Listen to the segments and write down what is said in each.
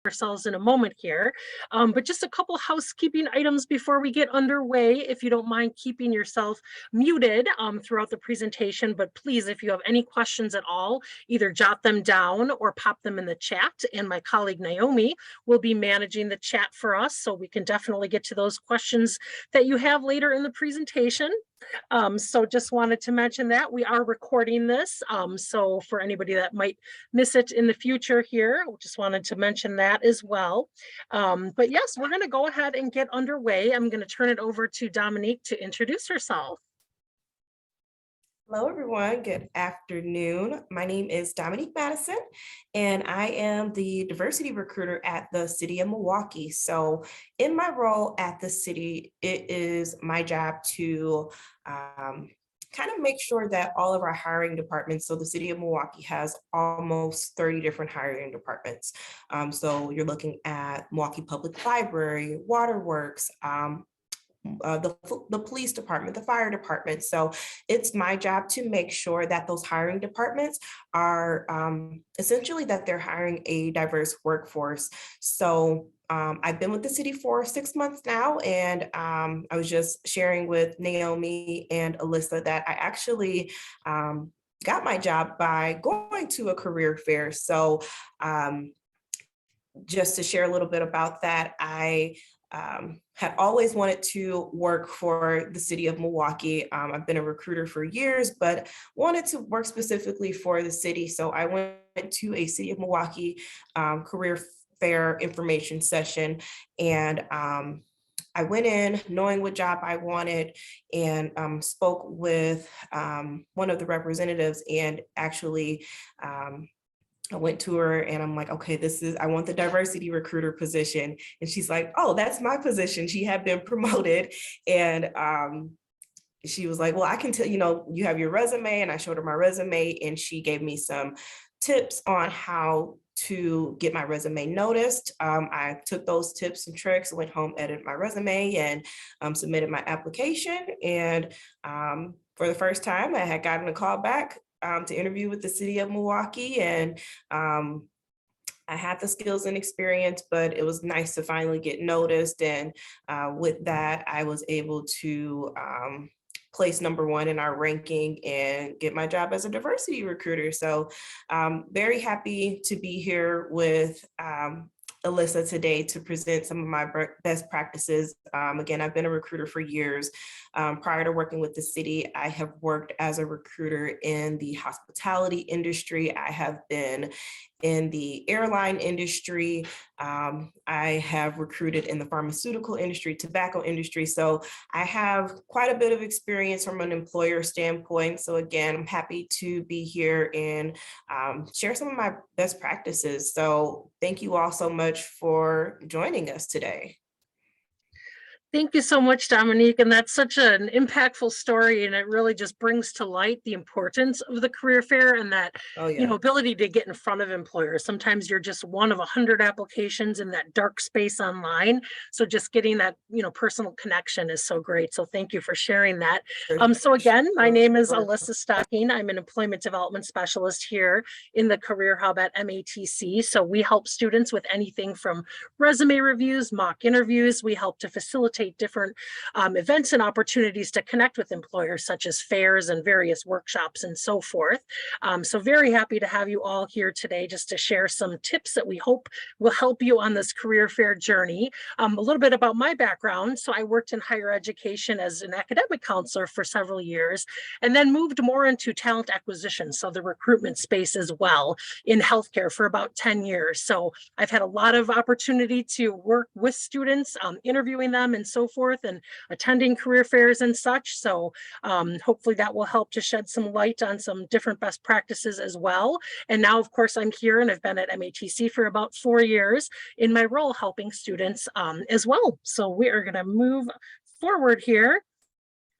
ourselves in a moment here. But just a couple housekeeping items before we get underway. If you don't mind keeping yourself muted throughout the presentation, but please, if you have any questions at all, either jot them down or pop them in the chat. And my colleague Naomi will be managing the chat for us, so we can definitely get to those questions that you have later in the presentation. So just wanted to mention that we are recording this. So for anybody that might miss it in the future here, just wanted to mention that as well. But yes, we're going to go ahead and get underway. I'm going to turn it over to Dominique to introduce herself. Hello, everyone. Good afternoon. My name is Dominique Madison, and I am the diversity recruiter at the City of Milwaukee. So in my role at the city, it is my job to kind of make sure that all of our hiring departments, so the City of Milwaukee has almost 30 different hiring departments. So you're looking at Milwaukee Public Library, Waterworks, the police department, the fire department. So it's my job to make sure that those hiring departments are essentially that they're hiring a diverse workforce. So I've been with the city for 6 months now, and I was just sharing with Naomi and Alyssa that I actually got my job by going to a career fair. So just to share a little bit about that, I had always wanted to work for the city of Milwaukee. I've been a recruiter for years, but wanted to work specifically for the city. So I went to a City of Milwaukee career fair information session, and I went in knowing what job I wanted, and spoke with one of the representatives, and actually I went to her and I'm like, okay, I want the diversity recruiter position. And she's like, oh, that's my position. She had been promoted. And she was like, well, I can tell, you have your resume. And I showed her my resume, and she gave me some tips on how to get my resume noticed. I took those tips and tricks, went home, edited my resume, and submitted my application. And for the first time, I had gotten a call back to interview with the city of Milwaukee, and I had the skills and experience, but it was nice to finally get noticed. And with that, I was able to place #1 in our ranking and get my job as a diversity recruiter. So very happy to be here with Alyssa today to present some of my best practices. Again, I've been a recruiter for years. Prior to working with the city, I have worked as a recruiter in the hospitality industry. I have been in the airline industry. I have recruited in the pharmaceutical industry, tobacco industry. So I have quite a bit of experience from an employer standpoint. So again, I'm happy to be here and share some of my best practices. So thank you all so much for joining us today. Thank you so much, Dominique. And that's such an impactful story. And it really just brings to light the importance of the career fair and that, ability to get in front of employers. Sometimes you're just one of 100 applications in that dark space online. So just getting that, personal connection is so great. So thank you for sharing that. So again, my name is Alyssa Stocking. I'm an employment development specialist here in the Career Hub at MATC. So we help students with anything from resume reviews, mock interviews. We help to facilitate different events and opportunities to connect with employers, such as fairs and various workshops and so forth. So very happy to have you all here today just to share some tips that we hope will help you on this career fair journey. A little bit about my background. So I worked in higher education as an academic counselor for several years, and then moved more into talent acquisition, so the recruitment space as well, in healthcare for about 10 years. So I've had a lot of opportunity to work with students, interviewing them and so forth, and attending career fairs and such. So hopefully that will help to shed some light on some different best practices as well. And now, of course, I'm here and I've been at MATC for about 4 years in my role helping students as well. So we are going to move forward here.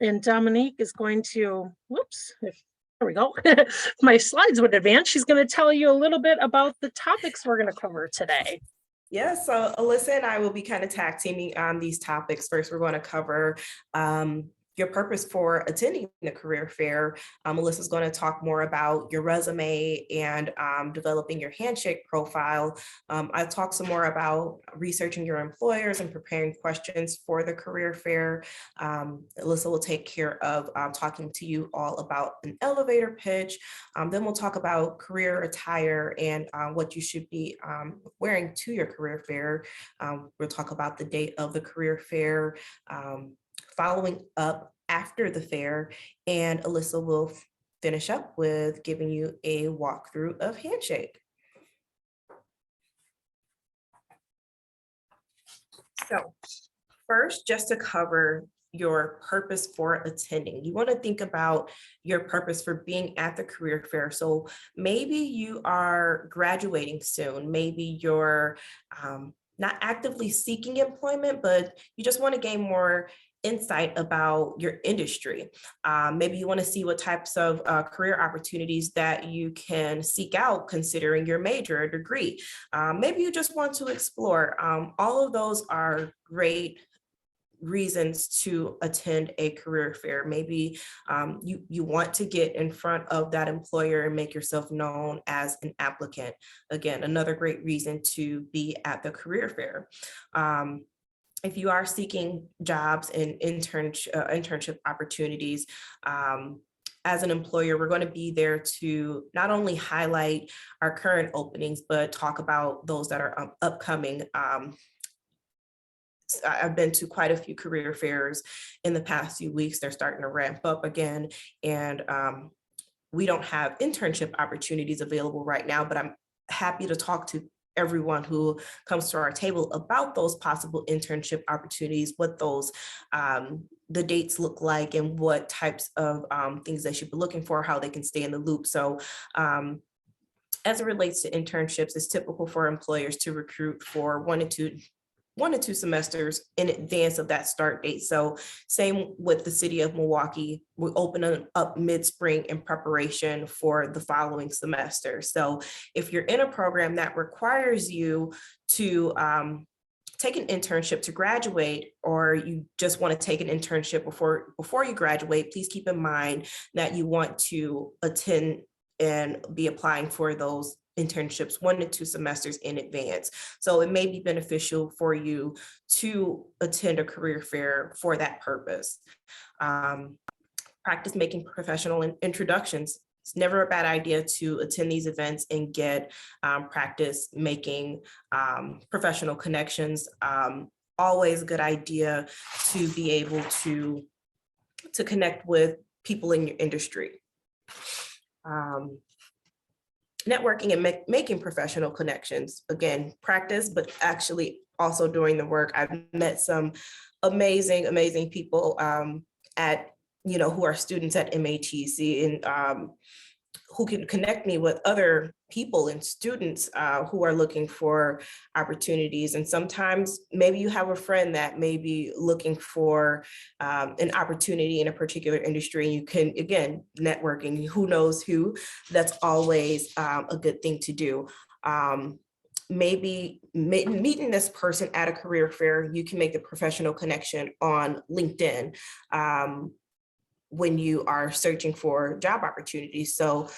And Dominique is going to, there we go. My slides would advance. She's going to tell you a little bit about the topics we're going to cover today. Yeah, so Alyssa and I will be kind of tag teaming on these topics. First, we're going to cover your purpose for attending the career fair. Melissa's going to talk more about your resume and developing your handshake profile. I talk some more about researching your employers and preparing questions for the career fair. Alyssa will take care of talking to you all about an elevator pitch. Then we'll talk about career attire and what you should be wearing to your career fair. We'll talk about the date of the career fair, following up after the fair, and Alyssa will finish up with giving you a walkthrough of Handshake. So first, just to cover your purpose for attending, you want to think about your purpose for being at the career fair. So maybe you are graduating soon, maybe you're not actively seeking employment, but you just want to gain more insight about your industry. Maybe you want to see what types of career opportunities that you can seek out considering your major or degree. Maybe you just want to explore. All of those are great reasons to attend a career fair. Maybe you want to get in front of that employer and make yourself known as an applicant. Again, another great reason to be at the career fair. If you are seeking jobs and internship opportunities, as an employer, we're going to be there to not only highlight our current openings, but talk about those that are upcoming. I've been to quite a few career fairs in the past few weeks. They're starting to ramp up again. And we don't have internship opportunities available right now, but I'm happy to talk to everyone who comes to our table about those possible internship opportunities, what those the dates look like, and what types of things they should be looking for, how they can stay in the loop. So as it relates to internships, it's typical for employers to recruit for 1 to 2 semesters in advance of that start date. So same with the city of Milwaukee, we open up mid-spring in preparation for the following semester. So if you're in a program that requires you to take an internship to graduate, or you just want to take an internship before you graduate, please keep in mind that you want to attend and be applying for those internships 1 to 2 semesters in advance. So it may be beneficial for you to attend a career fair for that purpose. Practice making professional introductions. It's never a bad idea to attend these events and get practice making professional connections. Always a good idea to be able to connect with people in your industry. Networking and making professional connections. Again, practice, but actually also doing the work. I've met some amazing people at, who are students at MATC, and who can connect me with other people and students who are looking for opportunities. And sometimes maybe you have a friend that may be looking for an opportunity in a particular industry, and you can, again, networking, who knows who, that's always a good thing to do. Maybe meeting this person at a career fair, you can make the professional connection on LinkedIn when you are searching for job opportunities. So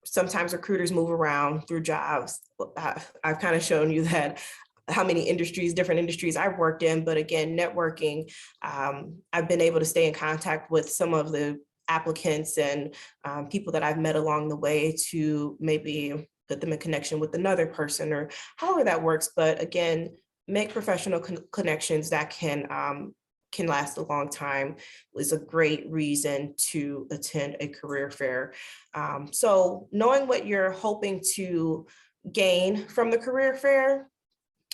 sometimes recruiters move around through jobs. I've kind of shown you that how many different industries I've worked in, but again, networking, I've been able to stay in contact with some of the applicants and people that I've met along the way to maybe put them in connection with another person, or however that works. But again, make professional connections that can last a long time is a great reason to attend a career fair. So knowing what you're hoping to gain from the career fair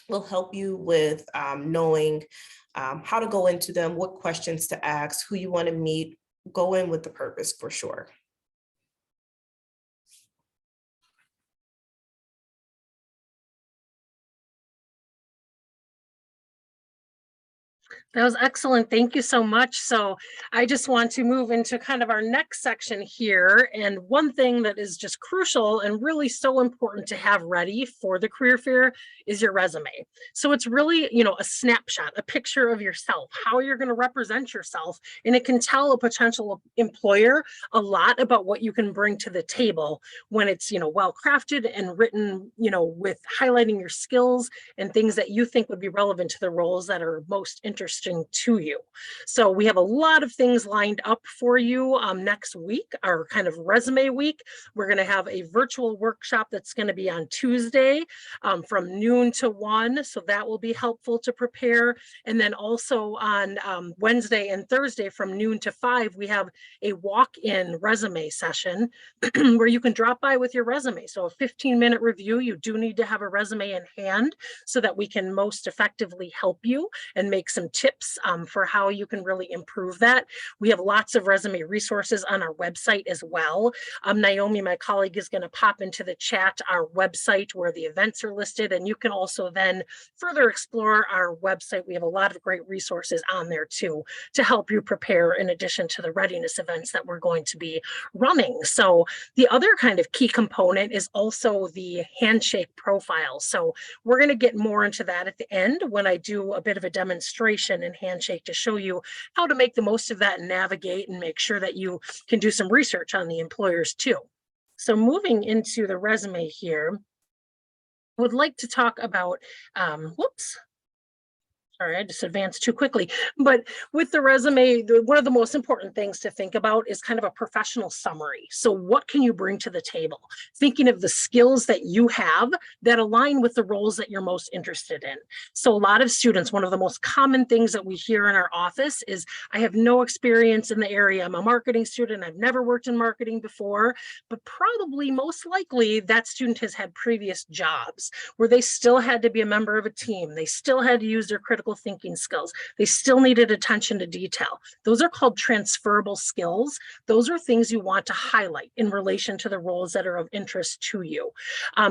will help you with knowing how to go into them, what questions to ask, who you want to meet. Go in with the purpose for sure. That was excellent. Thank you so much. So I just want to move into kind of our next section here. And one thing that is just crucial and really so important to have ready for the career fair is your resume. So it's really, a snapshot, a picture of yourself, how you're going to represent yourself. And it can tell a potential employer a lot about what you can bring to the table when it's, well crafted and written, with highlighting your skills and things that you think would be relevant to the roles that are most interesting to you. So we have a lot of things lined up for you next week, our kind of resume week. We're going to have a virtual workshop that's going to be on Tuesday from noon to 1. So that will be helpful to prepare. And then also on Wednesday and Thursday from noon to 5, we have a walk-in resume session where you can drop by with your resume. So a 15-minute review. You do need to have a resume in hand so that we can most effectively help you and make some tips for how you can really improve that. We have lots of resume resources on our website as well. Naomi, my colleague, is going to pop into the chat our website where the events are listed, and you can also then further explore our website. We have a lot of great resources on there too to help you prepare in addition to the readiness events that we're going to be running. So the other kind of key component is also the handshake profile. So we're going to get more into that at the end when I do a bit of a demonstration and handshake to show you how to make the most of that and navigate and make sure that you can do some research on the employers too. So moving into the resume here, I would like to talk about, sorry, I just advanced too quickly. But with the resume, one of the most important things to think about is kind of a professional summary. So what can you bring to the table? Thinking of the skills that you have that align with the roles that you're most interested in. So a lot of students, one of the most common things that we hear in our office is, I have no experience in the area. I'm a marketing student. I've never worked in marketing before, but probably most likely that student has had previous jobs where they still had to be a member of a team. They still had to use their critical thinking skills. They still needed attention to detail. Those are called transferable skills. Those are things you want to highlight in relation to the roles that are of interest to you.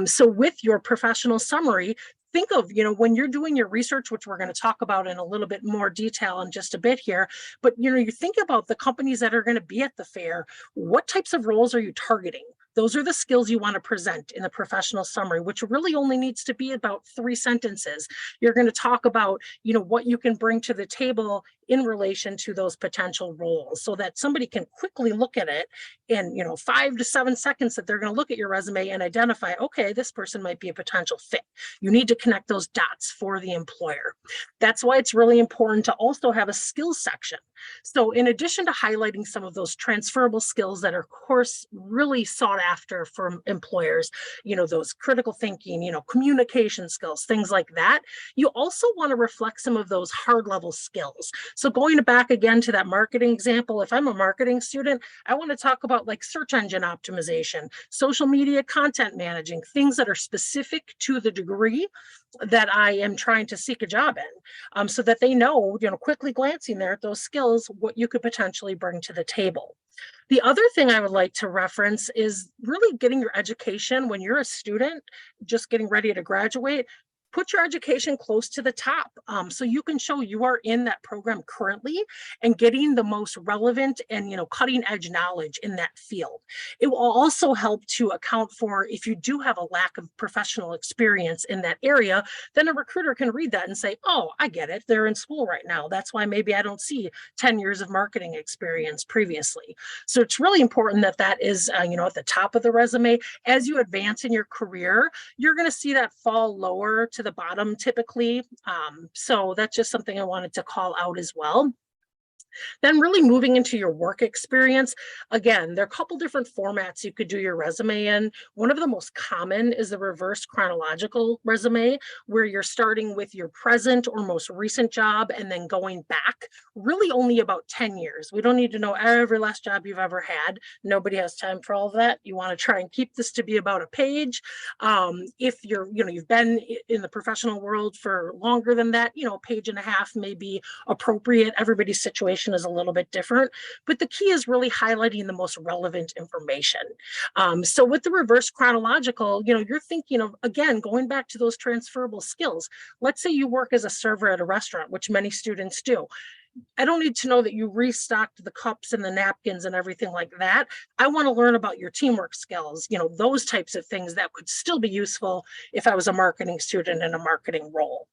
So with your professional summary, think of, when you're doing your research, which we're going to talk about in a little bit more detail in just a bit here, but you think about the companies that are going to be at the fair. What types of roles are you targeting? Those are the skills you want to present in the professional summary, which really only needs to be about 3 sentences. You're going to talk about, what you can bring to the table in relation to those potential roles so that somebody can quickly look at it in, 5 to 7 seconds that they're going to look at your resume and identify, okay, this person might be a potential fit. You need to connect those dots for the employer. That's why it's really important to also have a skills section. So in addition to highlighting some of those transferable skills that are, of course, really sought after for employers, those critical thinking, communication skills, things like that, you also want to reflect some of those hard level skills. So going back again to that marketing example, if I'm a marketing student, I want to talk about like search engine optimization, social media content managing, things that are specific to the degree that I am trying to seek a job in, so that they know, quickly glancing there at those skills, what you could potentially bring to the table. The other thing I would like to reference is really getting your education when you're a student, just getting ready to graduate. Put your education close to the top so you can show you are in that program currently and getting the most relevant and cutting edge knowledge in that field. It will also help to account for if you do have a lack of professional experience in that area, then a recruiter can read that and say, oh, I get it. They're in school right now. That's why maybe I don't see 10 years of marketing experience previously. So it's really important that that is at the top of the resume. As you advance in your career, you're going to see that fall lower to the bottom typically. So that's just something I wanted to call out as well. Then really moving into your work experience. Again, there are a couple different formats you could do your resume in. One of the most common is the reverse chronological resume, where you're starting with your present or most recent job and then going back really only about 10 years. We don't need to know every last job you've ever had. Nobody has time for all of that. You want to try and keep this to be about a page. If you've been in the professional world for longer than that, a page and a half may be appropriate. Everybody's situation position is a little bit different, but the key is really highlighting the most relevant information. So with the reverse chronological, you're thinking of, again, going back to those transferable skills. Let's say you work as a server at a restaurant, which many students do. I don't need to know that you restocked the cups and the napkins and everything like that. I want to learn about your teamwork skills, those types of things that could still be useful if I was a marketing student in a marketing role.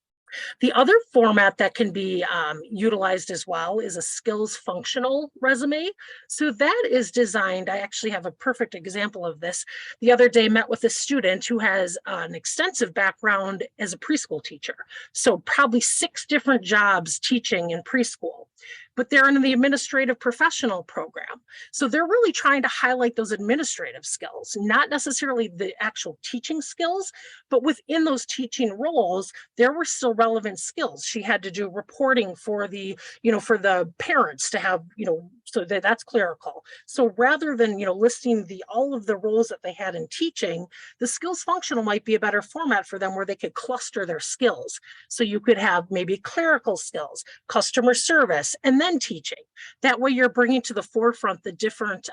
The other format that can be utilized as well is a skills functional resume. So that is designed, I actually have a perfect example of this. The other day met with a student who has an extensive background as a preschool teacher. So probably 6 different jobs teaching in preschool, but they're in the administrative professional program. So they're really trying to highlight those administrative skills, not necessarily the actual teaching skills, but within those teaching roles, there were still relevant skills. She had to do reporting for for the parents to have, so that's clerical. So rather than, listing all of the roles that they had in teaching, the skills functional might be a better format for them where they could cluster their skills. So you could have maybe clerical skills, customer service, and then teaching. That way you're bringing to the forefront the different,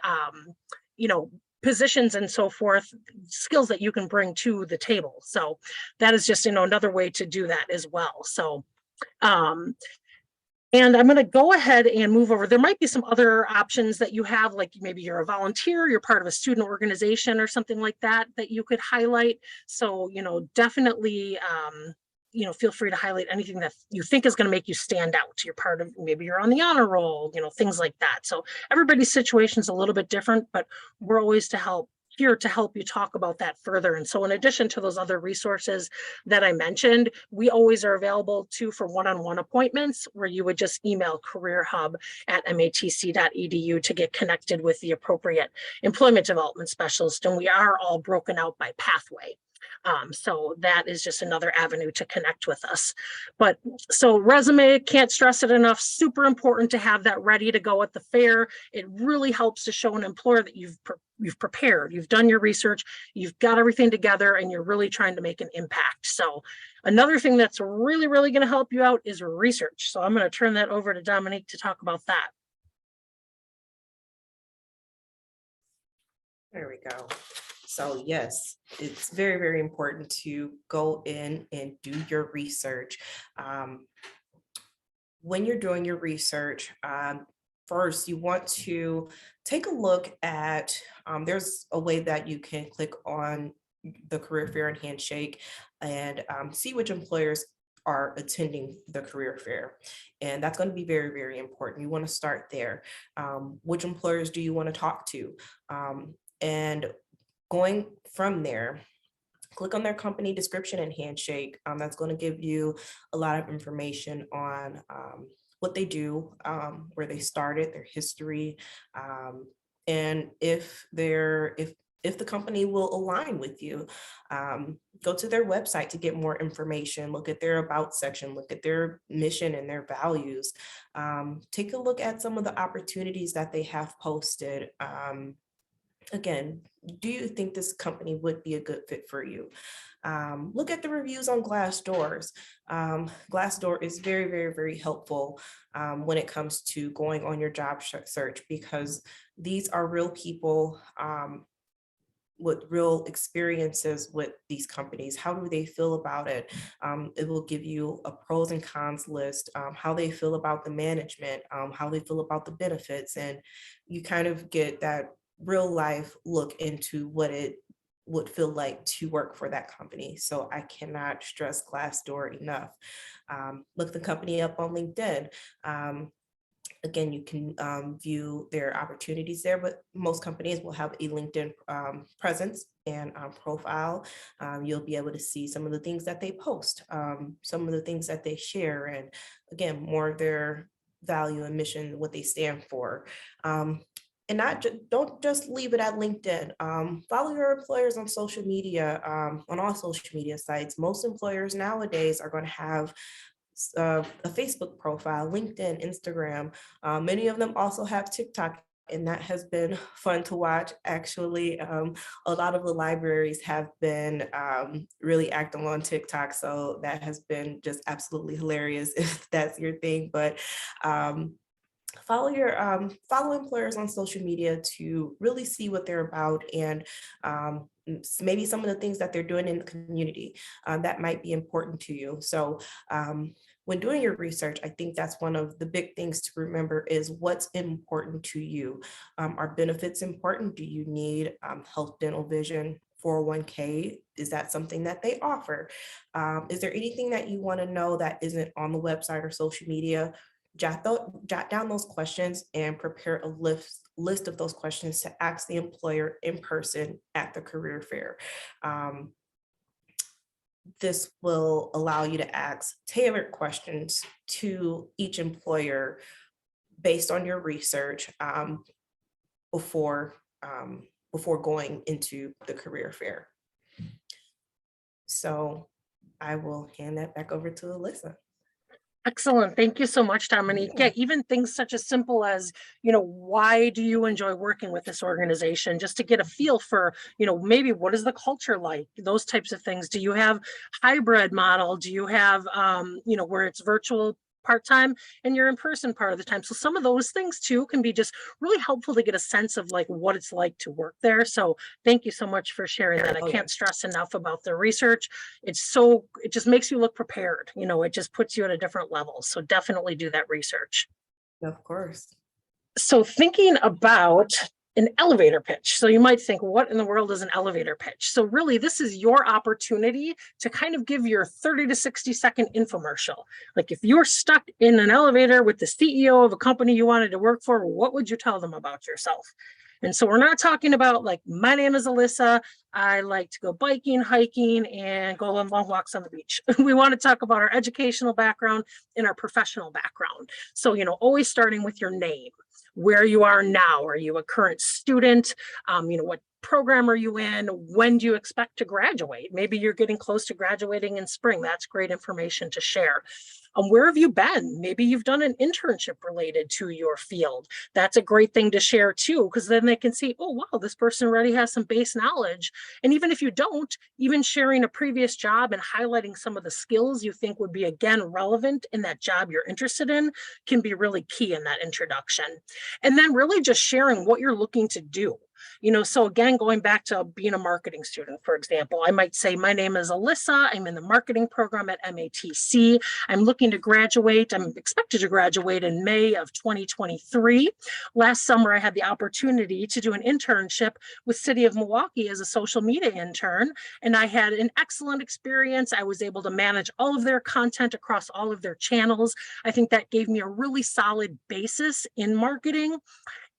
positions and so forth, skills that you can bring to the table. So that is just, another way to do that as well. So, and I'm going to go ahead and move over. There might be some other options that you have, like maybe you're a volunteer, you're part of a student organization or something like that, that you could highlight. So, definitely, feel free to highlight anything that you think is going to make you stand out. You're part of, maybe you're on the honor roll, things like that. So everybody's situation is a little bit different, but we're always here to help you talk about that further. And so in addition to those other resources that I mentioned, we always are available too for one-on-one appointments, where you would just email careerhub@matc.edu to get connected with the appropriate employment development specialist. And we are all broken out by pathway. So that is just another avenue to connect with us. But so resume, can't stress it enough, super important to have that ready to go at the fair. It really helps to show an employer that you've prepared, you've done your research, you've got everything together, and you're really trying to make an impact. So another thing that's really, really going to help you out is research. So I'm going to turn that over to Dominique to talk about that. There we go. So yes, it's very, very important to go in and do your research. When you're doing your research, first you want to take a look at, there's a way that you can click on the career fair and handshake and see which employers are attending the career fair. And that's going to be very, very important. You want to start there. Which employers do you want to talk to? And going from there, click on their company description and handshake. That's going to give you a lot of information on what they do, where they started, their history, and if the company will align with you. Go to their website to get more information, look at their about section, look at their mission and their values. Take a look at some of the opportunities that they have posted. Again, do you think this company would be a good fit for you? Look at the reviews on Glassdoor. Glassdoor is very, very, very helpful when it comes to going on your job search, because these are real people with real experiences with these companies. How do they feel about it? It will give you a pros and cons list, how they feel about the management, how they feel about the benefits, and you kind of get that real life look into what it would feel like to work for that company. So I cannot stress Glassdoor enough. Look the company up on LinkedIn. Again, you can view their opportunities there, but most companies will have a LinkedIn presence and profile. You'll be able to see some of the things that they post, some of the things that they share, and again, more of their value and mission, what they stand for. And don't just leave it at LinkedIn. Follow your employers on social media, on all social media sites. Most employers nowadays are going to have a Facebook profile, LinkedIn, Instagram. Many of them also have TikTok, and that has been fun to watch. Actually, a lot of the libraries have been really active on TikTok, so that has been just absolutely hilarious if that's your thing. But follow employers on social media to really see what they're about, and maybe some of the things that they're doing in the community that might be important to you. So when doing your research, I think that's one of the big things to remember is what's important to you. Are benefits important? Do you need health, dental, vision, 401k? Is that something that they offer? Is there anything that you want to know that isn't on the website or social media? Jot down those questions and prepare a list of those questions to ask the employer in person at the career fair. This will allow you to ask tailored questions to each employer based on your research before before going into the career fair. So I will hand that back over to Alyssa. Excellent. Thank you so much, Dominique. Yeah, even things such as simple as, why do you enjoy working with this organization? Just to get a feel for, maybe what is the culture like? Those types of things. Do you have hybrid model? Do you have, where it's virtual part-time and you're in person part of the time? So some of those things too can be just really helpful to get a sense of like what it's like to work there. So thank you so much for sharing that. I can't stress enough about the research. It just makes you look prepared. It just puts you at a different level. So definitely do that research. Of course. So thinking about an elevator pitch. So you might think, what in the world is an elevator pitch? So really, this is your opportunity to kind of give your 30 to 60-second infomercial. Like if you're stuck in an elevator with the CEO of a company you wanted to work for, what would you tell them about yourself? And so we're not talking about like, my name is Alyssa, I like to go biking, hiking, and go on long walks on the beach. We want to talk about our educational background and our professional background. So, always starting with your name, where you are now. Are you a current student? What program are you in? When do you expect to graduate? Maybe you're getting close to graduating in spring. That's great information to share. Where have you been? Maybe you've done an internship related to your field. That's a great thing to share too, because then they can see, oh, wow, this person already has some base knowledge. And even if you don't, even sharing a previous job and highlighting some of the skills you think would be, again, relevant in that job you're interested in can be really key in that introduction. And then really just sharing what you're looking to do. So again, going back to being a marketing student, for example, I might say, my name is Alyssa. I'm in the marketing program at MATC. I'm looking to graduate. I'm expected to graduate in May of 2023. Last summer, I had the opportunity to do an internship with City of Milwaukee as a social media intern, and I had an excellent experience. I was able to manage all of their content across all of their channels. I think that gave me a really solid basis in marketing.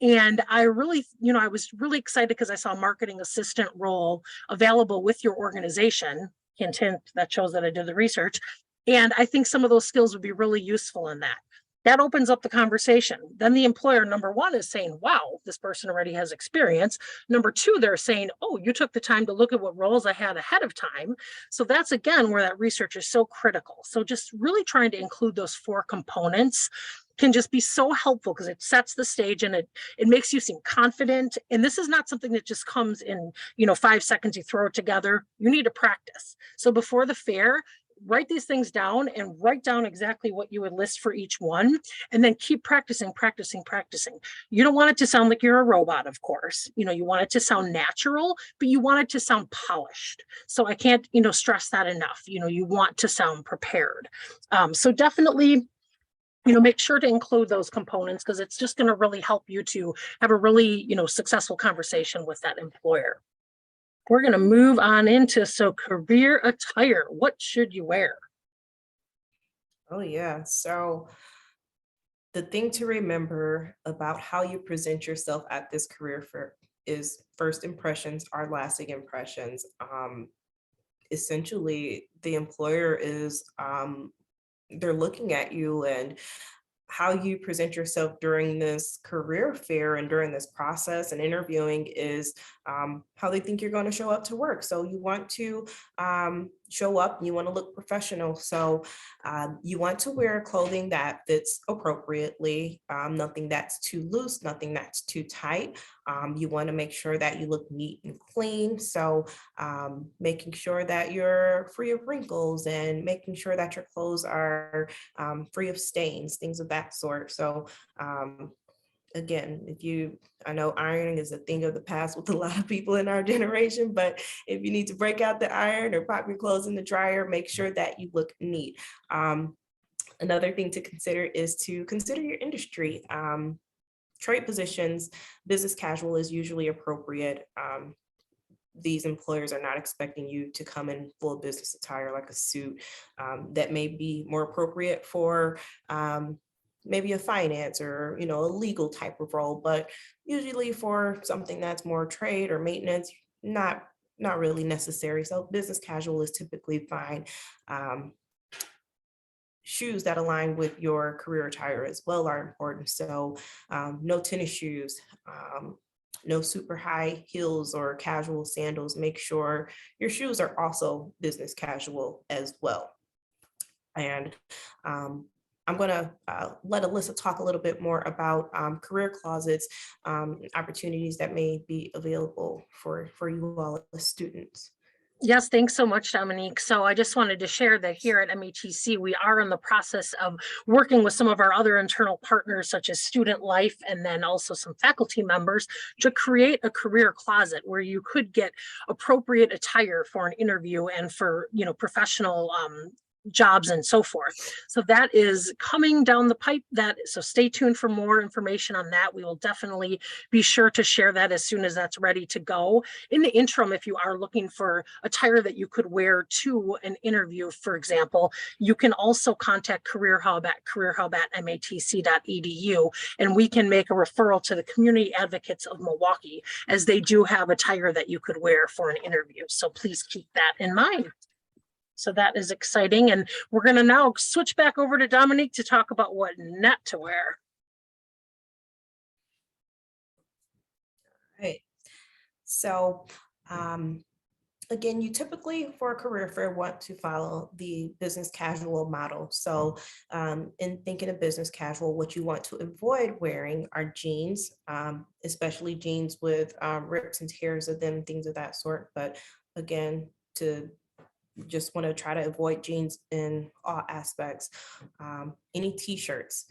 And I really, I was really excited because I saw a marketing assistant role available with your organization. Hint, hint, that shows that I did the research. And I think some of those skills would be really useful in that. That opens up the conversation. Then the employer, number one, is saying, wow, this person already has experience. Number two, they're saying, oh, you took the time to look at what roles I had ahead of time. So that's, again, where that research is so critical. So just really trying to include those four components can just be so helpful because it sets the stage and it makes you seem confident. And this is not something that just comes in, 5 seconds, you throw it together. You need to practice. So before the fair, write these things down and write down exactly what you would list for each one, and then keep practicing. You don't want it to sound like you're a robot, of course. You want it to sound natural, but you want it to sound polished. So I can't, stress that enough. You want to sound prepared. So definitely, make sure to include those components because it's just going to really help you to have a really, successful conversation with that employer. We're going to move on into, career attire. What should you wear? Oh, yeah. So the thing to remember about how you present yourself at this career fair is first impressions are lasting impressions. Essentially, the employer is they're looking at you, and how you present yourself during this career fair and during this process and interviewing is how they think you're going to show up to work. So you want to show up, you want to look professional. So you want to wear clothing that fits appropriately, nothing that's too loose, nothing that's too tight. You want to make sure that you look neat and clean. So making sure that you're free of wrinkles and making sure that your clothes are free of stains, things of that sort. So again, I know ironing is a thing of the past with a lot of people in our generation, but if you need to break out the iron or pop your clothes in the dryer, make sure that you look neat. Another thing to consider is to consider your industry. Trade positions, business casual is usually appropriate. These employers are not expecting you to come in full business attire like a suit. That may be more appropriate for maybe a finance or a legal type of role, but usually for something that's more trade or maintenance, not really necessary. So business casual is typically fine. Shoes that align with your career attire as well are important. So no tennis shoes, no super high heels or casual sandals. Make sure your shoes are also business casual as well. And I'm going to let Alyssa talk a little bit more about career closets, opportunities that may be available for you all as students. Yes, thanks so much, Dominique. So I just wanted to share that here at METC, we are in the process of working with some of our other internal partners, such as Student Life, and then also some faculty members, to create a career closet where you could get appropriate attire for an interview and for, professional jobs and so forth. So that is coming down the pipe. So stay tuned for more information on that. We will definitely be sure to share that as soon as that's ready to go. In the interim, if you are looking for attire that you could wear to an interview, for example, you can also contact Career Hub at careerhub@matc.edu, and we can make a referral to the Community Advocates of Milwaukee, as they do have attire that you could wear for an interview. So please keep that in mind. So that is exciting. And we're going to now switch back over to Dominique to talk about what not to wear. Right. So again, you typically for a career fair want to follow the business casual model. So in thinking of business casual, what you want to avoid wearing are jeans, especially jeans with rips and tears of them, things of that sort. But again, just want to try to avoid jeans in all aspects. Any t-shirts,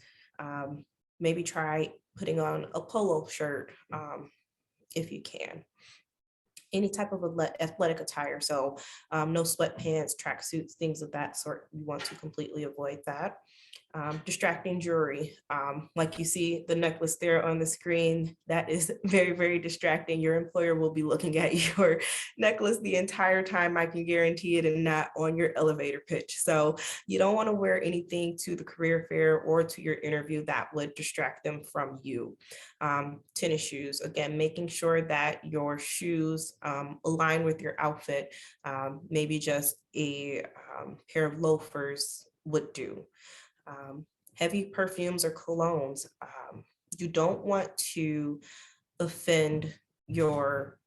maybe try putting on a polo shirt if you can. Any type of athletic attire, so no sweatpants, tracksuits, things of that sort. You want to completely avoid that. Distracting jewelry, like you see the necklace there on the screen, that is very, very distracting. Your employer will be looking at your necklace the entire time, I can guarantee it, and not on your elevator pitch. So you don't want to wear anything to the career fair or to your interview that would distract them from you. Tennis shoes, again, making sure that your shoes align with your outfit. Maybe just a pair of loafers would do. Heavy perfumes or colognes. You don't want to offend your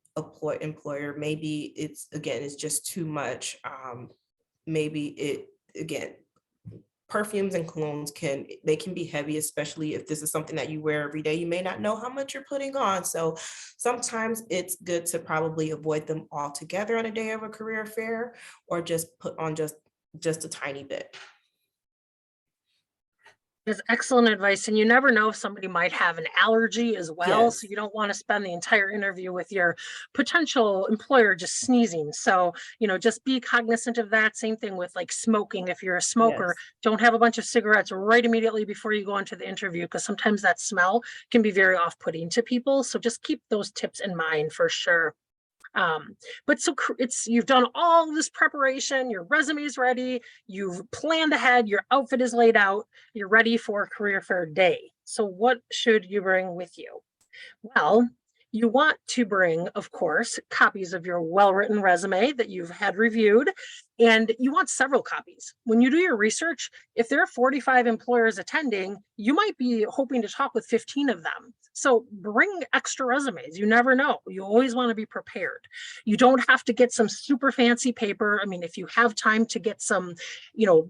employer. Maybe it's just too much. Perfumes and colognes can be heavy, especially if this is something that you wear every day. You may not know how much you're putting on. So sometimes it's good to probably avoid them altogether on a day of a career fair, or just put on just a tiny bit. Is excellent advice. And you never know if somebody might have an allergy as well. Yes. So you don't want to spend the entire interview with your potential employer just sneezing. So, just be cognizant of that. Same thing with like smoking. If you're a smoker, yes, don't have a bunch of cigarettes right immediately before you go into the interview, because sometimes that smell can be very off-putting to people. So just keep those tips in mind for sure. But so you've done all this preparation, your resume is ready, you've planned ahead, your outfit is laid out, you're ready for career fair day. So what should you bring with you? Well, you want to bring, of course, copies of your well-written resume that you've had reviewed, And you want several copies. When you do your research, if there are 45 employers attending, you might be hoping to talk with 15 of them. So bring extra resumes. You never know. You always want to be prepared. You don't have to get some super fancy paper. I mean, if you have time to get some,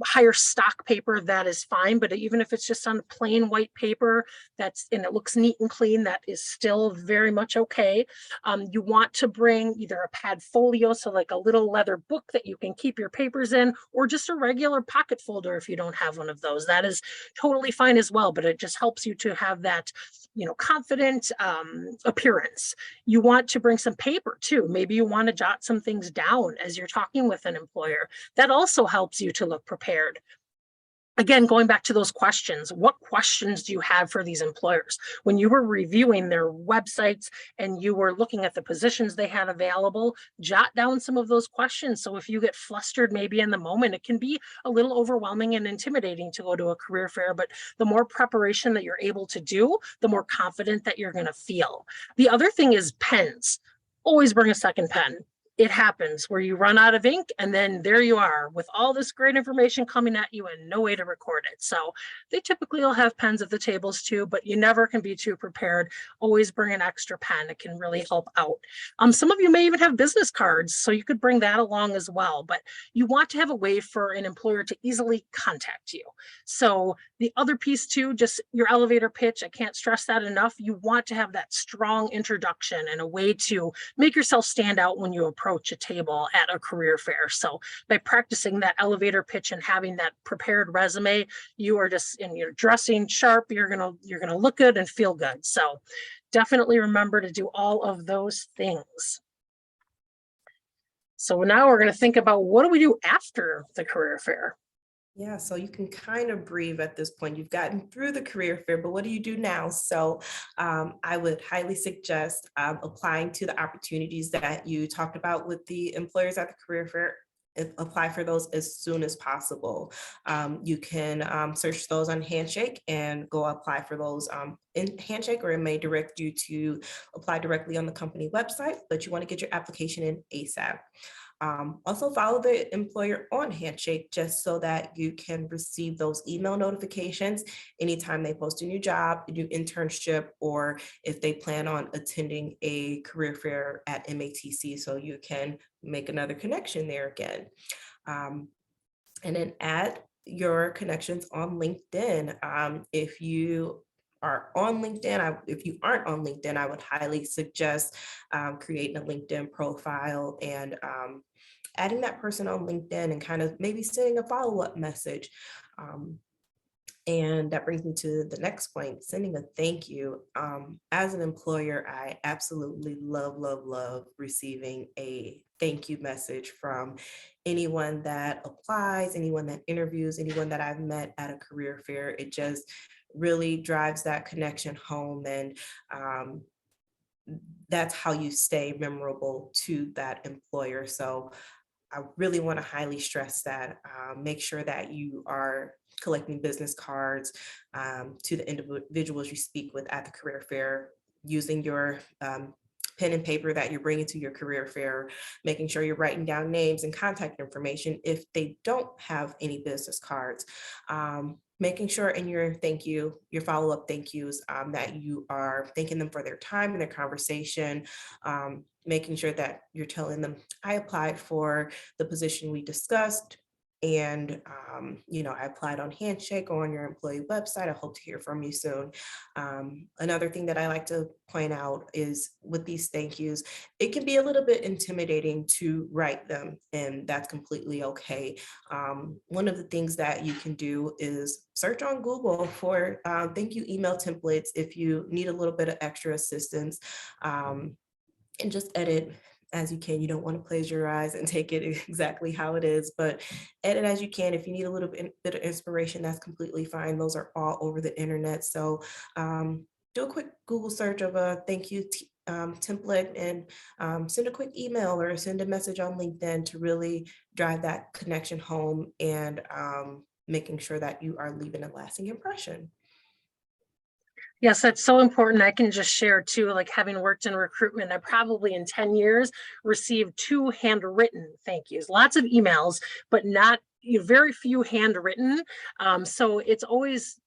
higher stock paper, that is fine. But even if it's just on plain white paper, and it looks neat and clean, that is still very much okay. You want to bring either a pad folio, so like a little leather book that you can keep your papers in, or just a regular pocket folder if you don't have one of those. That is totally fine as well, but it just helps you to have that confident appearance. You want to bring some paper too. Maybe you want to jot some things down as you're talking with an employer. That also helps you to look prepared. Again, going back to those questions, what questions do you have for these employers? When you were reviewing their websites and you were looking at the positions they had available, jot down some of those questions. So if you get flustered maybe in the moment, it can be a little overwhelming and intimidating to go to a career fair, but the more preparation that you're able to do, the more confident that you're going to feel. The other thing is pens. Always bring a second pen. It happens where you run out of ink and then there you are with all this great information coming at you and no way to record it. So they typically will have pens at the tables too, but you never can be too prepared. Always bring an extra pen. It can really help out. Some of you may even have business cards, so you could bring that along as well, but you want to have a way for an employer to easily contact you. So the other piece too, just your elevator pitch, I can't stress that enough. You want to have that strong introduction and a way to make yourself stand out when you approach a table at a career fair. So by practicing that elevator pitch and having that prepared resume, you are just in your dressing sharp, you're gonna look good and feel good. So definitely remember to do all of those things. So now we're going to think about, what do we do after the career fair? Yeah, so you can kind of breathe at this point. You've gotten through the career fair, but what do you do now? So I would highly suggest applying to the opportunities that you talked about with the employers at the career fair. Apply for those as soon as possible. You can search those on Handshake and go apply for those in Handshake, or it may direct you to apply directly on the company website, but you want to get your application in ASAP. Also follow the employer on Handshake just so that you can receive those email notifications anytime they post a new job, a new internship, or if they plan on attending a career fair at MATC, so you can make another connection there again. And then add your connections on LinkedIn. If you are on LinkedIn, if you aren't on LinkedIn, I would highly suggest creating a LinkedIn profile and adding that person on LinkedIn and kind of maybe sending a follow-up message. And that brings me to the next point, sending a thank you. As an employer, I absolutely love, love, love receiving a thank you message from anyone that applies, anyone that interviews, anyone that I've met at a career fair. It just really drives that connection home, and that's how you stay memorable to that employer. So I really want to highly stress that. Make sure that you are collecting business cards to the individuals you speak with at the career fair, using your pen and paper that you're bringing to your career fair, making sure you're writing down names and contact information if they don't have any business cards. Making sure in your thank you, your follow-up thank yous, that you are thanking them for their time and their conversation, making sure that you're telling them, I applied for the position we discussed, and I applied on Handshake or on your employee website. I hope to hear from you soon. Another thing that I like to point out is with these thank yous, it can be a little bit intimidating to write them, and that's completely okay. One of the things that you can do is search on Google for thank you email templates if you need a little bit of extra assistance, and just edit as you can. You don't want to plagiarize and take it exactly how it is, but edit as you can. If you need a little bit of inspiration, that's completely fine. Those are all over the internet. So do a quick Google search of a thank you template, and send a quick email or send a message on LinkedIn to really drive that connection home, and making sure that you are leaving a lasting impression. Yes, that's so important. I can just share too, like having worked in recruitment, I probably in 10 years received 2 handwritten thank yous, lots of emails, but not very few handwritten. So it's always,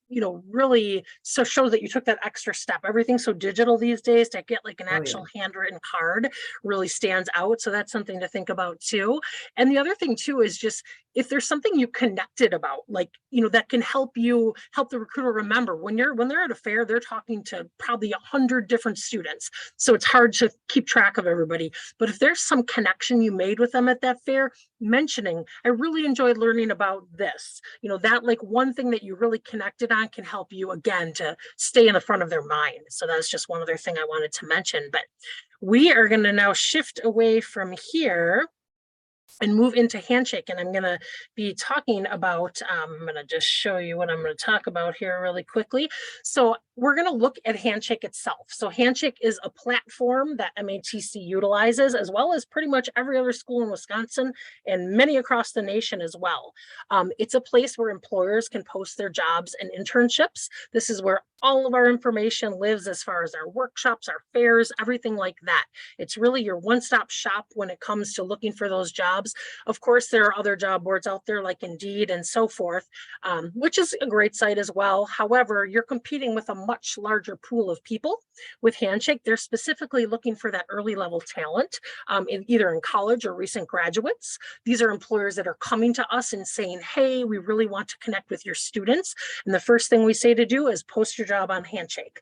really so shows that you took that extra step. Everything's so digital these days, to get like an Oh yeah. actual handwritten card really stands out. So that's something to think about too. And the other thing too is just if there's something you connected about, like, that can help the recruiter remember when they're at a fair, they're talking to probably 100 different students. So it's hard to keep track of everybody. But if there's some connection you made with them at that fair, mentioning, I really enjoyed learning about this, that like one thing that you really connected on can help you again to stay in the front of their mind. So that's just one other thing I wanted to mention. But we are going to now shift away from here and move into Handshake. And I'm going to be talking about, I'm going to just show you what I'm going to talk about here really quickly. So we're going to look at Handshake itself. So Handshake is a platform that MATC utilizes, as well as pretty much every other school in Wisconsin and many across the nation as well. It's a place where employers can post their jobs and internships. This is where all of our information lives, as far as our workshops, our fairs, everything like that. It's really your one-stop shop when it comes to looking for those jobs. Of course, there are other job boards out there like Indeed and so forth, which is a great site as well. However, you're competing with a much larger pool of people. With Handshake, they're specifically looking for that early level talent, either in college or recent graduates. These are employers that are coming to us and saying, hey, we really want to connect with your students. And the first thing we say to do is post your job on Handshake.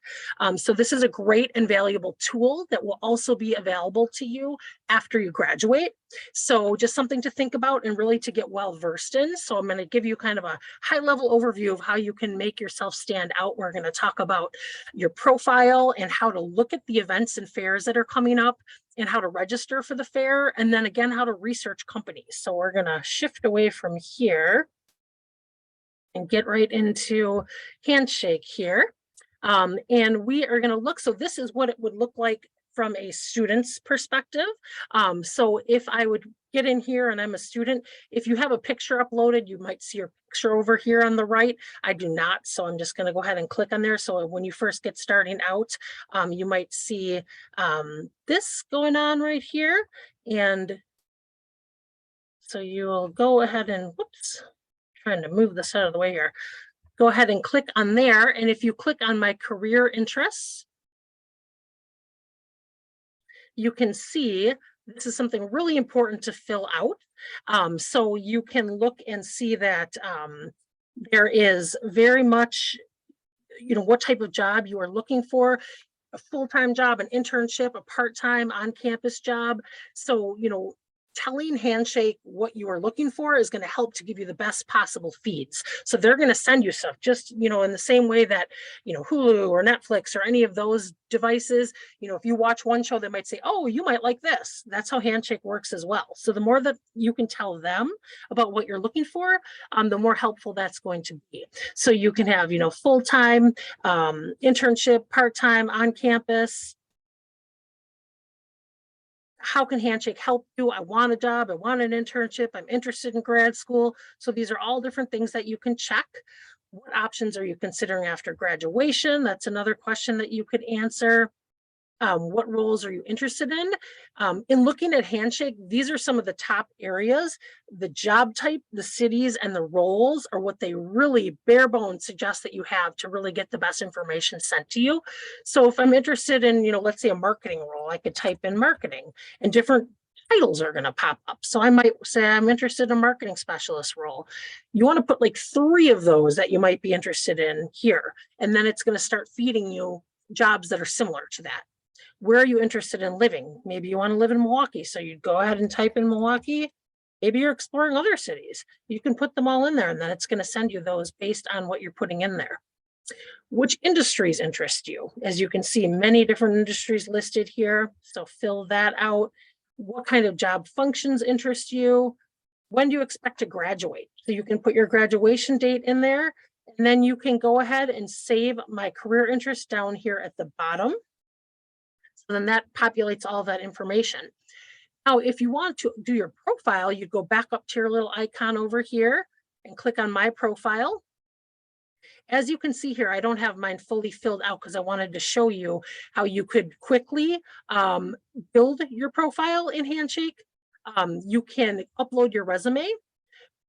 So this is a great and valuable tool that will also be available to you after you graduate. So just something to think about and really to get well versed in. So I'm going to give you kind of a high level overview of how you can make yourself stand out. We're going to talk about your profile and how to look at the events and fairs that are coming up and how to register for the fair. And then again, how to research companies. So we're going to shift away from here and get right into Handshake here. And we are going to look, so this is what it would look like from a student's perspective. So if I would get in here and I'm a student, if you have a picture uploaded, you might see your picture over here on the right. I do not, so I'm just going to go ahead and click on there. So when you first get starting out, you might see this going on right here. And so you'll go ahead and, whoops, trying to move this out of the way here. Go ahead and click on there. And if you click on my career interests, you can see this is something really important to fill out. So you can look and see that there is very much, what type of job you are looking for, a full-time job, an internship, a part-time on-campus job. So, telling Handshake what you are looking for is going to help to give you the best possible feeds. So they're going to send you stuff just, in the same way that, Hulu or Netflix or any of those devices, if you watch one show, they might say, oh, you might like this. That's how Handshake works as well. So the more that you can tell them about what you're looking for, the more helpful that's going to be. So you can have, full-time, internship, part-time, on campus. How can Handshake help you? I want a job, I want an internship, I'm interested in grad school. So these are all different things that you can check. What options are you considering after graduation? That's another question that you could answer. What roles are you interested in? In looking at Handshake, these are some of the top areas. The job type, the cities, and the roles are what they really bare bones suggest that you have to really get the best information sent to you. So if I'm interested in, let's say a marketing role, I could type in marketing and different titles are going to pop up. So I might say I'm interested in a marketing specialist role. You want to put like 3 of those that you might be interested in here. And then it's going to start feeding you jobs that are similar to that. Where are you interested in living? Maybe you want to live in Milwaukee. So you'd go ahead and type in Milwaukee. Maybe you're exploring other cities. You can put them all in there and then it's going to send you those based on what you're putting in there. Which industries interest you? As you can see, many different industries listed here. So fill that out. What kind of job functions interest you? When do you expect to graduate? So you can put your graduation date in there and then you can go ahead and save my career interest down here at the bottom. So then that populates all of that information. Now, if you want to do your profile, you'd go back up to your little icon over here and click on my profile. As you can see here, I don't have mine fully filled out because I wanted to show you how you could quickly build your profile in Handshake. You can upload your resume.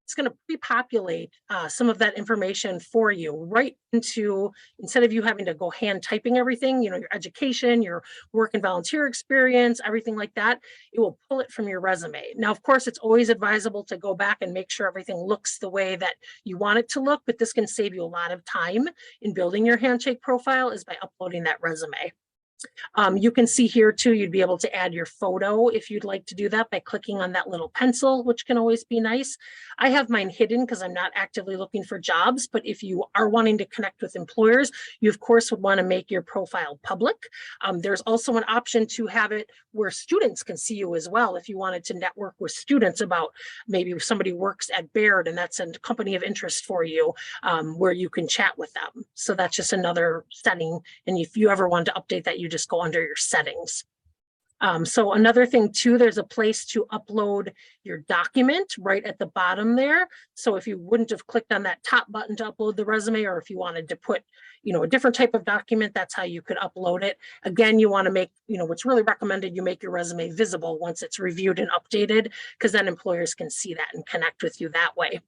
It's going to pre-populate some of that information for you right into, instead of you having to go hand typing everything, your education, your work and volunteer experience, everything like that, it will pull it from your resume. Now, of course, it's always advisable to go back and make sure everything looks the way that you want it to look, but this can save you a lot of time in building your Handshake profile is by uploading that resume. You can see here too, you'd be able to add your photo if you'd like to do that by clicking on that little pencil, which can always be nice. I have mine hidden because I'm not actively looking for jobs, but if you are wanting to connect with employers, you of course would want to make your profile public. There's also an option to have it where students can see you as well. If you wanted to network with students about maybe somebody works at Baird and that's a company of interest for you, where you can chat with them. So that's just another setting. And if you ever want to update that, you just go under your settings. So another thing too, there's a place to upload your document right at the bottom there. So if you wouldn't have clicked on that top button to upload the resume, or if you wanted to put, a different type of document, that's how you could upload it. Again, you want to make, what's really recommended, you make your resume visible once it's reviewed and updated, because then employers can see that and connect with you that way.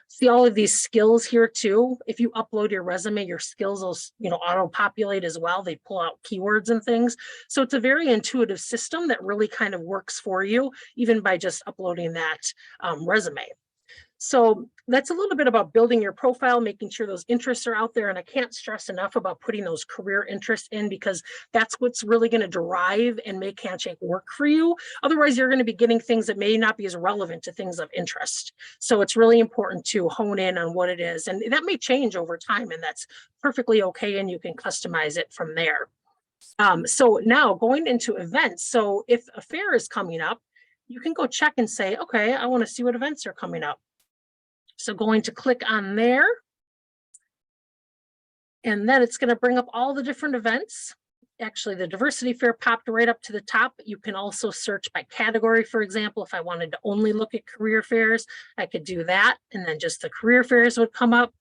See all of these skills here too. If you upload your resume, your skills will, auto-populate as well. They pull out keywords and things. So it's a very intuitive system that really kind of works for you, even by just uploading that resume. So that's a little bit about building your profile, making sure those interests are out there. And I can't stress enough about putting those career interests in, because that's what's really going to drive and make Handshake work for you. Otherwise, you're going to be getting things that may not be as relevant to things of interest. So it's really important to hone in on what it is. And that may change over time, and that's perfectly okay. And you can customize it from there. So now going into events. So if a fair is coming up, you can go check and say, okay, I want to see what events are coming up. So going to click on there, and then it's going to bring up all the different events. Actually, the diversity fair popped right up to the top. You can also search by category. For example, if I wanted to only look at career fairs, I could do that, and then just the career fairs would come up.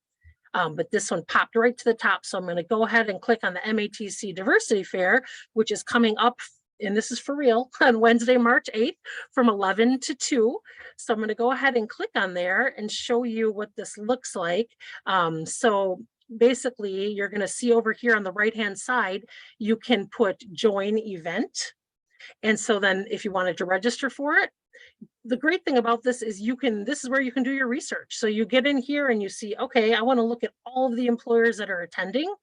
But this one popped right to the top. So I'm going to go ahead and click on the MATC Diversity Fair, which is coming up, and this is for real, on Wednesday, March 8th from 11 to 2. So I'm going to go ahead and click on there and show you what this looks like. So basically, you're going to see over here on the right-hand side, you can put join event. And so then if you wanted to register for it, the great thing about this is this is where you can do your research. So you get in here and you see, okay, I want to look at all of the employers that are attending.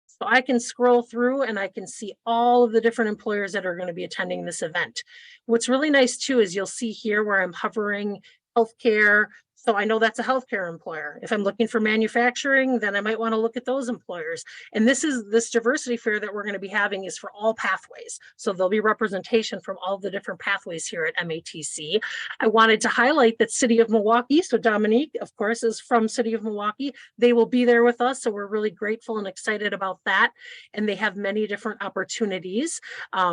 So I can scroll through and I can see all of the different employers that are going to be attending this event. What's really nice too is you'll see here where I'm hovering healthcare. So I know that's a healthcare employer. If I'm looking for manufacturing, then I might want to look at those employers. And this diversity fair that we're going to be having is for all pathways. So there'll be representation from all the different pathways here at MATC. I wanted to highlight that City of Milwaukee. So Dominique, of course, is from City of Milwaukee. They will be there with us. So we're really grateful and excited about that. And they have many different opportunities.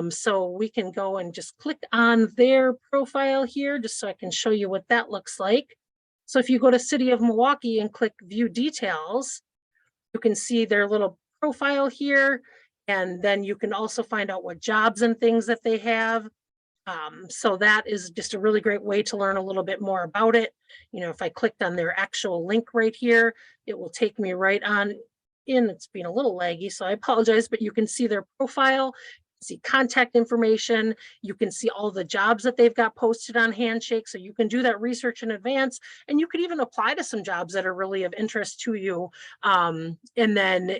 So we can go and just click on their profile here, just so I can show you what that looks like. So if you go to City of Milwaukee and click View Details, you can see their little profile here. And then you can also find out what jobs and things that they have. So that is just a really great way to learn a little bit more about it. If I clicked on their actual link right here, it will take me right on in. It's been a little laggy, so I apologize, but you can see their profile, see contact information. You can see all the jobs that they've got posted on Handshake. So you can do that research in advance, and you could even apply to some jobs that are really of interest to you. And then,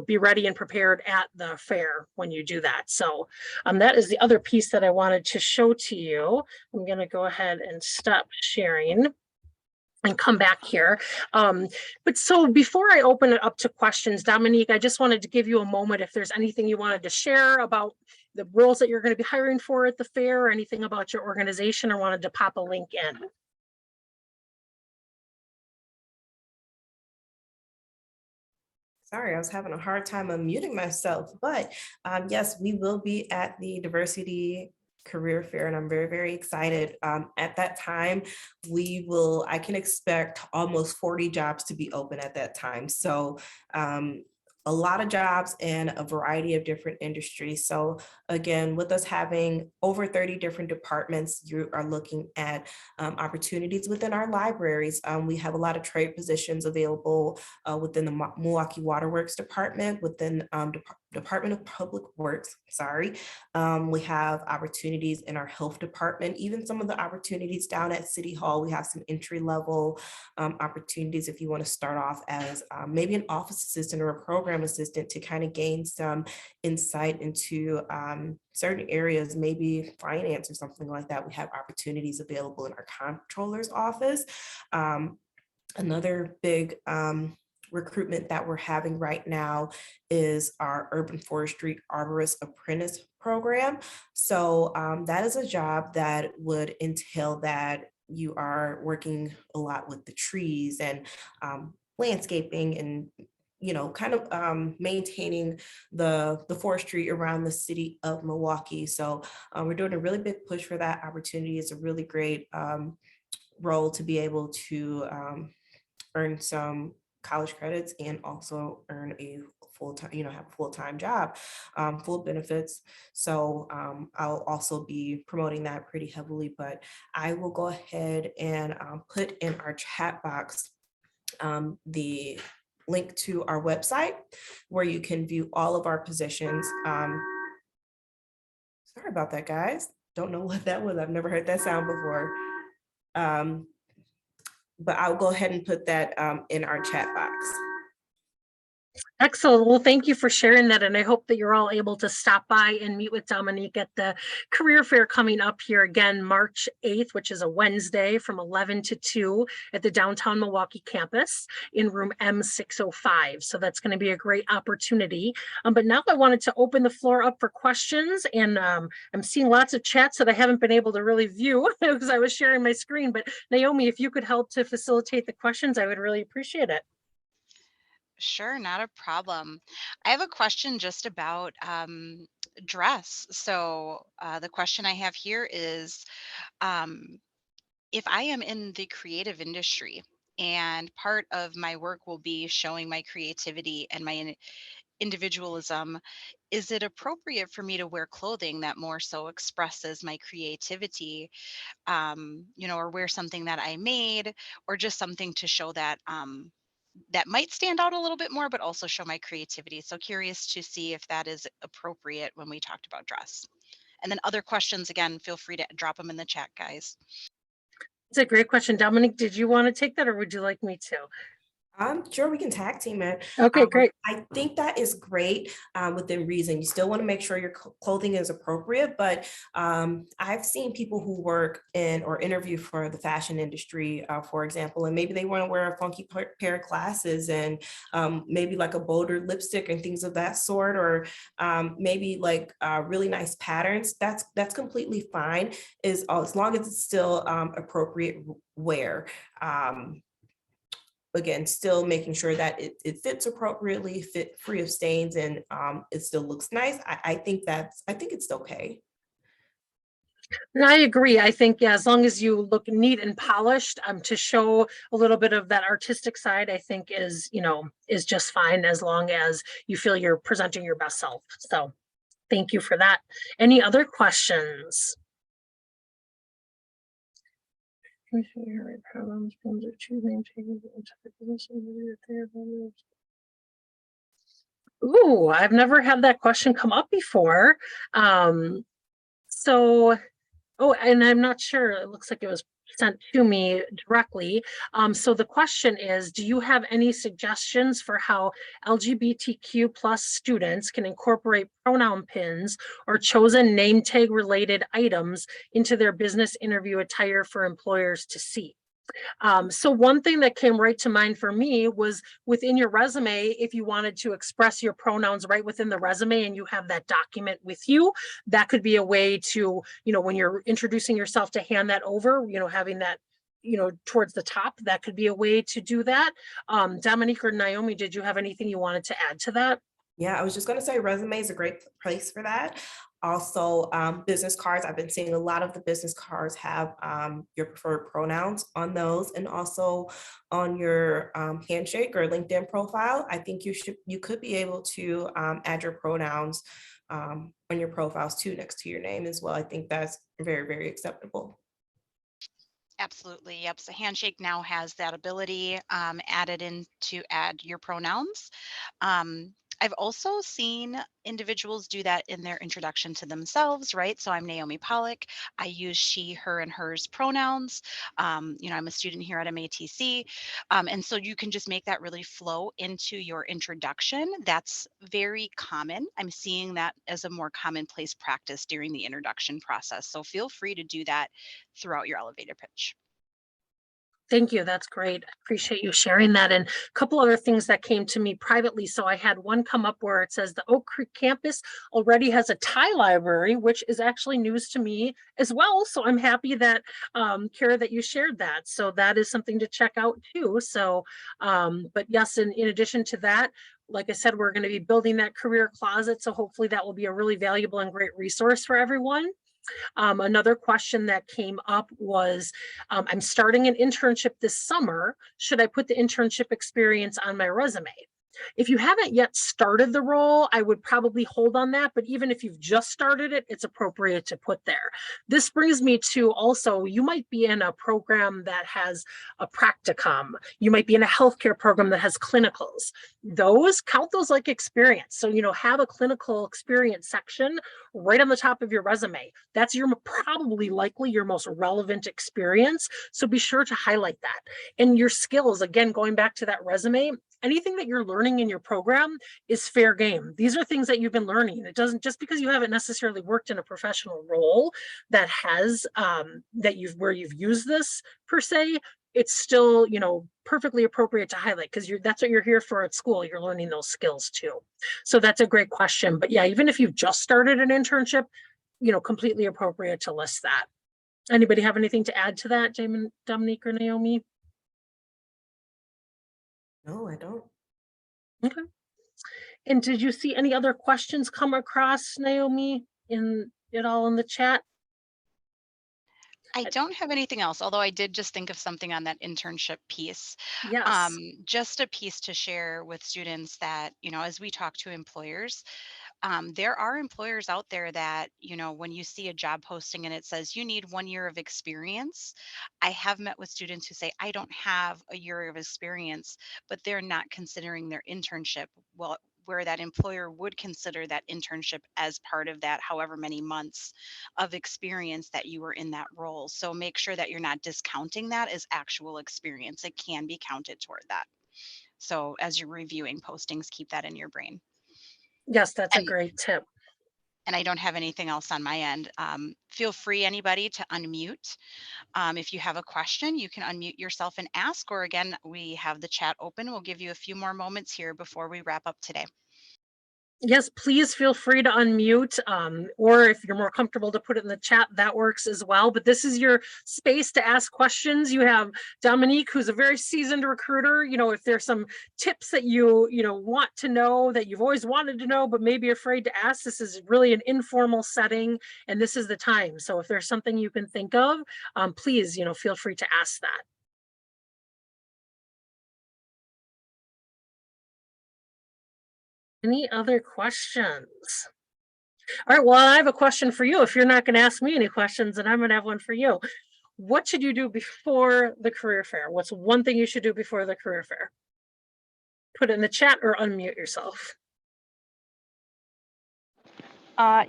be ready and prepared at the fair when you do that. So that is the other piece that I wanted to show to you. I'm going to go ahead and stop sharing and come back here. But so before I open it up to questions, Dominique, I just wanted to give you a moment if there's anything you wanted to share about the roles that you're going to be hiring for at the fair, or anything about your organization, or wanted to pop a link in. Sorry, I was having a hard time unmuting myself, but yes, we will be at the Diversity career fair, and I'm very, very excited. At that time, I can expect almost 40 jobs to be open at that time. So a lot of jobs in a variety of different industries. So again, with us having over 30 different departments, you are looking at opportunities within our libraries. We have a lot of trade positions available within the Milwaukee Waterworks Department, within Department of Public Works, sorry. We have opportunities in our health department, even some of the opportunities down at City Hall. We have some entry level opportunities if you want to start off as maybe an office assistant or a program assistant to kind of gain some insight into certain areas, maybe finance or something like that. We have opportunities available in our comptroller's office. Another big recruitment that we're having right now is our urban forestry arborist apprentice program. So that is a job that would entail that you are working a lot with the trees and landscaping and kind of maintaining the forestry around the city of Milwaukee. So we're doing a really big push for that opportunity. It's a really great role to be able to earn some college credits and also earn a full-time, have a full-time job, full benefits. So I'll also be promoting that pretty heavily, but I will go ahead and put in our chat box the link to our website where you can view all of our positions. Sorry about that, guys. Don't know what that was. I've never heard that sound before. But I'll go ahead and put that in our chat box. Excellent. Well, thank you for sharing that. And I hope that you're all able to stop by and meet with Dominique at the career fair coming up here again, March 8th, which is a Wednesday from 11 to 2 at the downtown Milwaukee campus in room M605. So that's going to be a great opportunity. But now I wanted to open the floor up for questions. And I'm seeing lots of chats that I haven't been able to really view because I was sharing my screen. But Naomi, if you could help to facilitate the questions, I would really appreciate it. Sure, not a problem. I have a question just about dress. So the question I have here is um, if I am in the creative industry and part of my work will be showing my creativity and my individualism, is it appropriate for me to wear clothing that more so expresses my creativity, or wear something that I made, or just something to show that that might stand out a little bit more, but also show my creativity. So curious to see if that is appropriate when we talked about dress. And then other questions, again, feel free to drop them in the chat, guys. It's a great question. Dominique, did you want to take that or would you like me to? Sure, we can tag team it. Okay, great. I think that is great within reason. You still want to make sure your clothing is appropriate, but I've seen people who work in or interview for the fashion industry, for example, and maybe they want to wear a funky pair of glasses and maybe like a bolder lipstick and things of that sort, or maybe like really nice patterns. That's completely fine, as long as it's still appropriate wear. Again, still making sure that it fits appropriately, free of stains, and it still looks nice. I think it's okay. And I agree. I think, yeah, as long as you look neat and polished, to show a little bit of that artistic side, I think is just fine as long as you feel you're presenting your best self. So thank you for that. Any other questions? Ooh, I've never had that question come up before. So, and I'm not sure, it looks like it was sent to me directly. So the question is, do you have any suggestions for how LGBTQ plus students can incorporate pronoun pins or chosen name tag related items into their business interview attire for employers to see? So one thing that came right to mind for me was within your resume, if you wanted to express your pronouns right within the resume and you have that document with you, that could be a way to, when you're introducing yourself, to hand that over, having that, towards the top, that could be a way to do that. Dominique or Naomi, did you have anything you wanted to add to that? Yeah, I was just going to say resume is a great place for that. Also, business cards. I've been seeing a lot of the business cards have your preferred pronouns on those, and also on your handshake or LinkedIn profile. I think you could be able to add your pronouns on your profiles too, next to your name as well. I think that's very, very acceptable. Absolutely. Yep. So Handshake now has that ability added in to add your pronouns. I've also seen individuals do that in their introduction to themselves, right? So I'm Naomi Pollock. I use she, her, and hers pronouns. I'm a student here at MATC. And so you can just make that really flow into your introduction. That's very common. I'm seeing that as a more commonplace practice during the introduction process. So feel free to do that throughout your elevator pitch. Thank you. That's great. I appreciate you sharing that. And a couple other things that came to me privately. So I had one come up where it says the Oak Creek campus already has a Thai library, which is actually news to me as well. So I'm happy that, Kara, that you shared that. So that is something to check out too. So, but yes, in addition to that, like I said, we're going to be building that career closet. So hopefully that will be a really valuable and great resource for everyone. Another question that came up was, I'm starting an internship this summer. Should I put the internship experience on my resume? If you haven't yet started the role, I would probably hold on that. But even if you've just started it, it's appropriate to put there. This brings me to also, you might be in a program that has a practicum. You might be in a healthcare program that has clinicals. Count those like experience. So, have a clinical experience section right on the top of your resume. That's probably likely your most relevant experience. So be sure to highlight that. And your skills, again, going back to that resume, anything that you're learning in your program is fair game. These are things that you've been learning. It doesn't, just because you haven't necessarily worked in a professional role that has where you've used this per se, it's still, perfectly appropriate to highlight, because that's what you're here for at school. You're learning those skills too. So that's a great question. But yeah, even if you've just started an internship, completely appropriate to list that. Anybody have anything to add to that, Jamin, Dominique, or Naomi? No, I don't. Okay. And did you see any other questions come across, Naomi, in the chat? I don't have anything else, although I did just think of something on that internship piece. Yes. Just a piece to share with students that, as we talk to employers, there are employers out there that, when you see a job posting and it says you need 1 year of experience, I have met with students who say, I don't have a year of experience, but they're not considering their internship. Well, where that employer would consider that internship as part of that, however many months of experience that you were in that role. So make sure that you're not discounting that as actual experience. It can be counted toward that. So as you're reviewing postings, keep that in your brain. Yes, that's a And great tip. and I don't have anything else on my end. Feel free, anybody, to unmute. If you have a question, you can unmute yourself and ask, or again, we have the chat open. We'll give you a few more moments here before we wrap up today. Yes, please feel free to unmute, or if you're more comfortable to put it in the chat, that works as well. But this is your space to ask questions. You have Dominique, who's a very seasoned recruiter. If there's some tips that you want to know, that you've always wanted to know, but maybe afraid to ask, this is really an informal setting, and this is the time. So if there's something you can think of, please, feel free to ask that. Any other questions? All right, well, I have a question for you. If you're not going to ask me any questions, then I'm going to have one for you. What should you do before the career fair? What's one thing you should do before the career fair? Put it in the chat or unmute yourself.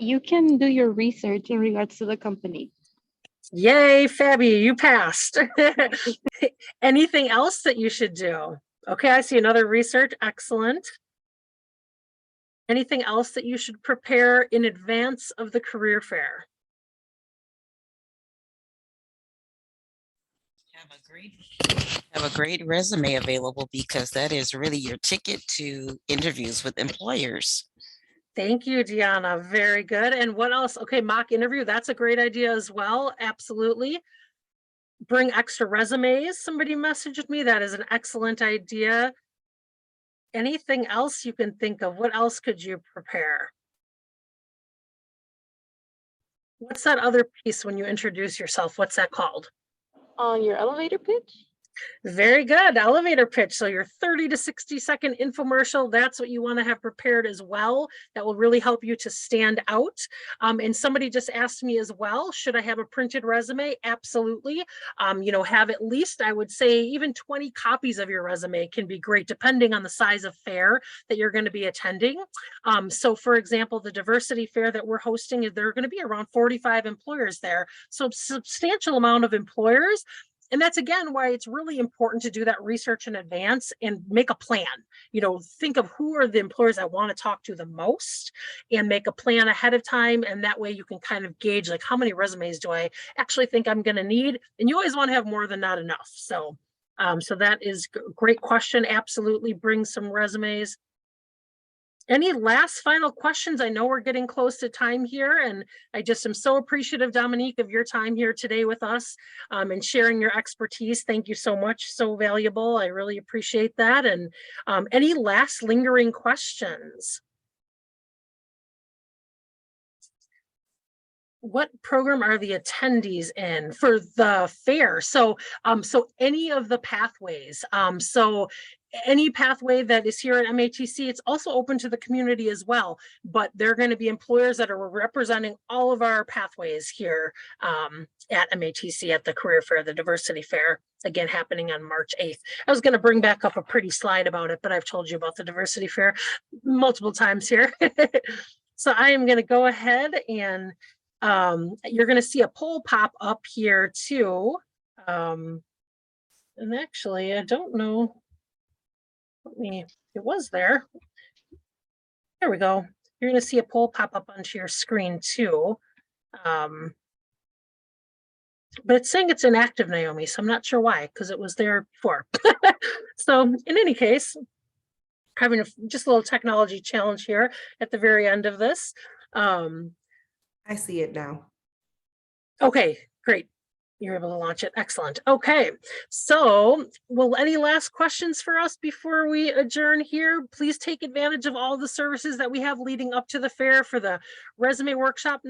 You can do your research in regards to the company. Yay, Fabi, you passed. Anything else that you should do? Okay, I see another research. Excellent. Anything else that you should prepare in advance of the career fair? Have a great resume available, because that is really your ticket to interviews with employers. Thank you, Deanna. Very good. And what else? Okay, mock interview. That's a great idea as well. Absolutely. Bring extra resumes. Somebody messaged me. That is an excellent idea. Anything else you can think of? What else could you prepare? What's that other piece when you introduce yourself? What's that called? On your elevator pitch? Very good. Elevator pitch. So your 30 to 60-second infomercial, that's what you want to have prepared as well. That will really help you to stand out. And somebody just asked me as well, should I have a printed resume? Absolutely. Have at least, I would say, even 20 copies of your resume can be great, depending on the size of fair that you're going to be attending. So for example, the diversity fair that we're hosting, there are going to be around 45 employers there. So a substantial amount of employers. And that's, again, why it's really important to do that research in advance and make a plan. Think of who are the employers I want to talk to the most and make a plan ahead of time. And that way you can kind of gauge, like, how many resumes do I actually think I'm going to need? And you always want to have more than not enough. So that is a great question. Absolutely bring some resumes. Any last final questions? I know we're getting close to time here, and I just am so appreciative, Dominique, of your time here today with us and sharing your expertise. Thank you so much. So valuable. I really appreciate that. And any last lingering questions? What program are the attendees in for the fair? So any of the pathways. So any pathway that is here at MATC, it's also open to the community as well, but there are going to be employers that are representing all of our pathways here at MATC at the Career Fair, the Diversity Fair, again, happening on March 8th. I was going to bring back up a pretty slide about it, but I've told you about the Diversity Fair multiple times here. So I am going to go ahead and you're going to see a poll pop up here too. And actually, I don't know. It was there. There we go. You're going to see a poll pop up onto your screen too. But it's saying it's inactive, Naomi, so I'm not sure why, because it was there before. So in any case, having just a little technology challenge here at the very end of this. I see it now. Okay, great. You're able to launch it. Excellent. Okay, so any last questions for us before we adjourn here? Please take advantage of all the services that we have leading up to the fair for the resume workshop next